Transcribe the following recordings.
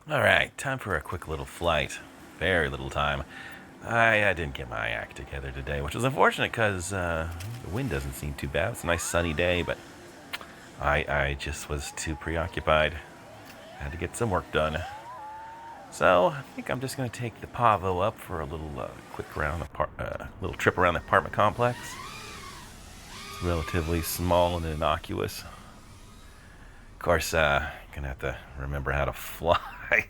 Alright, time for a quick little flight. Very little time. I didn't get my act together today, which was unfortunate because the wind doesn't seem too bad. It's a nice sunny day, but I just was too preoccupied. Had to get some work done. So I think I'm just going to take the Pavo up for a little little trip around the apartment complex. It's relatively small and innocuous. Of course, gonna have to remember how to fly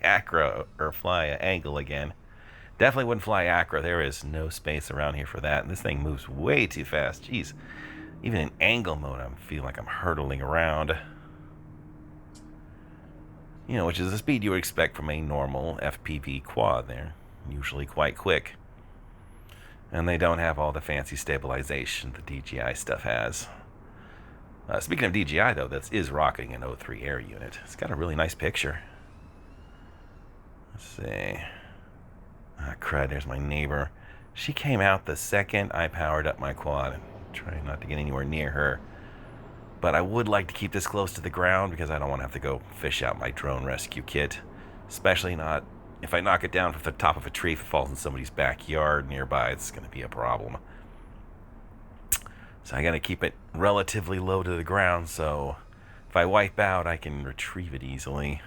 acro or fly angle again. Definitely wouldn't fly acro. There is no space around here for that, and this thing moves way too fast. Jeez, even in angle mode, I feel like I'm hurtling around. You know, which is the speed you would expect from a normal FPV quad. There, usually quite quick, and they don't have all the fancy stabilization the DJI stuff has. Speaking of DJI, though, this is rocking an O3 Air unit. It's got a really nice picture. Let's see. Ah, crud, there's my neighbor. She came out the second I powered up my quad. I'm trying not to get anywhere near her. But I would like to keep this close to the ground because I don't want to have to go fish out my drone rescue kit. Especially not if I knock it down from the top of a tree. If it falls in somebody's backyard nearby, it's going to be a problem. So I got to keep it relatively low to the ground so if I wipe out, I can retrieve it easily.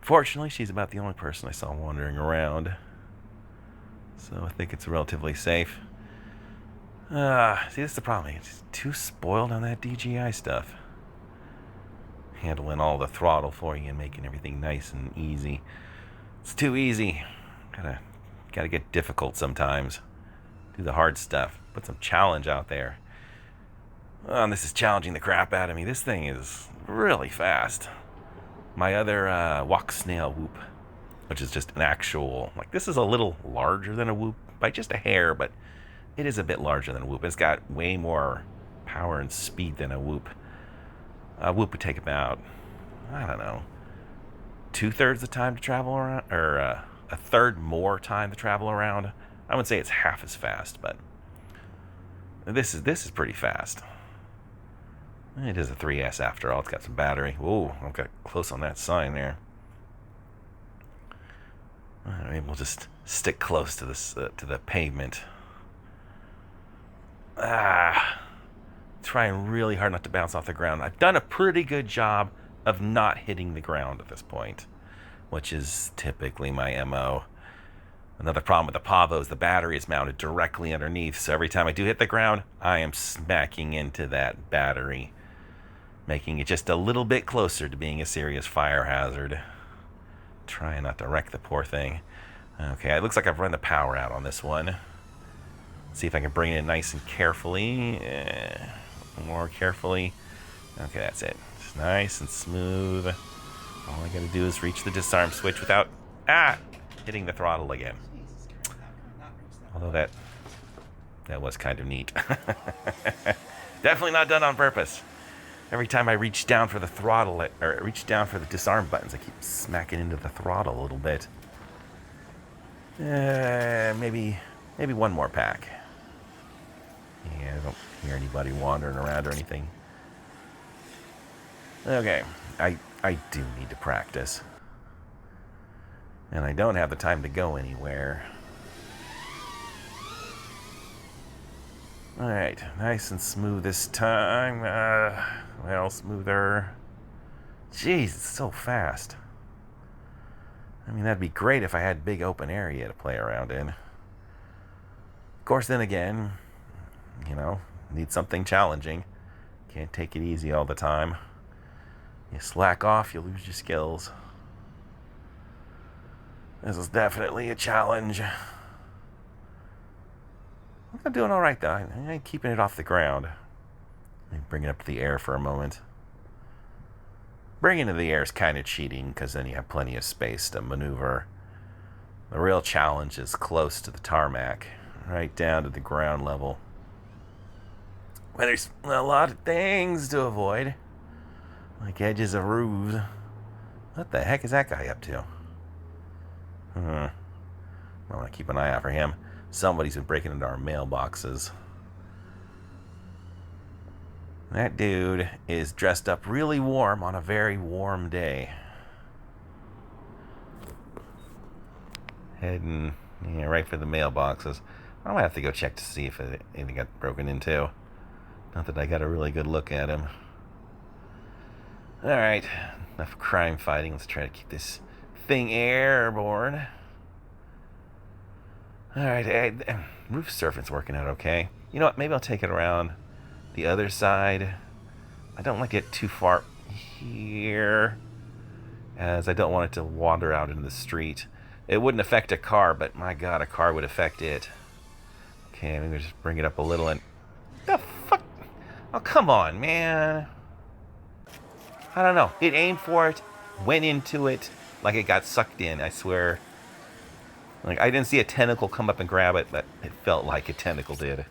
Fortunately, she's about the only person I saw wandering around. So I think it's relatively safe. See, this is the problem. It's too spoiled on that DJI stuff. Handling all the throttle for you and making everything nice and easy. It's too easy. Gotta get difficult sometimes. Do the hard stuff. Put some challenge out there. And this is challenging the crap out of me. This thing is really fast. My other walk snail whoop, which is just an actual, like, this is a little larger than a whoop by just a hair, but it is a bit larger than a whoop. It's got way more power and speed than a whoop. A whoop would take about, I don't know, 2/3 the time to travel around, or a third more time to travel around. I would say it's half as fast, but this is pretty fast. It is a 3S after all. It's got some battery. Whoa, I got close on that sign there. Maybe we'll just stick close to this to the pavement. Trying really hard not to bounce off the ground. I've done a pretty good job of not hitting the ground at this point, which is typically my MO. Another problem with the Pavo is the battery is mounted directly underneath, so every time I do hit the ground, I am smacking into that battery, making it just a little bit closer to being a serious fire hazard. Trying not to wreck the poor thing. Okay, it looks like I've run the power out on this one. See if I can bring it in nice and carefully. More carefully. Okay, that's it. It's nice and smooth. All I gotta do is reach the disarm switch without hitting the throttle again. Although that was kind of neat. Definitely not done on purpose. Every time I reach down for the throttle, or reach down for the disarm buttons, I keep smacking into the throttle a little bit. Maybe one more pack. Yeah, I don't hear anybody wandering around or anything. Okay, I do need to practice. And I don't have the time to go anywhere. Alright, nice and smooth this time. Well, smoother. Jeez, it's so fast. I mean, that'd be great if I had big open area to play around in. Of course, then again, you know, need something challenging. Can't take it easy all the time. You slack off, you lose your skills. This is definitely a challenge. I'm doing all right, though. I'm keeping it off the ground. Let me bring it up to the air for a moment. Bringing it to the air is kind of cheating because then you have plenty of space to maneuver. The real challenge is close to the tarmac, right down to the ground level, where there's a lot of things to avoid, like edges of roofs. What the heck is that guy up to? I want to keep an eye out for him. Somebody's been breaking into our mailboxes. That dude is dressed up really warm on a very warm day. heading right for the mailboxes. I might have to go check to see if anything got broken into. Not that I got a really good look at him. Alright, enough crime fighting. Let's try to keep this thing airborne. Alright, roof surfing's working out okay. You know what, maybe I'll take it around the other side. I don't want to get too far here, as I don't want it to wander out into the street. It wouldn't affect a car, but my god, a car would affect it. Okay, maybe just bring it up a little and... The fuck? Oh, come on, man. I don't know. It aimed for it, went into it, like it got sucked in, I swear. Like, I didn't see a tentacle come up and grab it, but it felt like a tentacle did.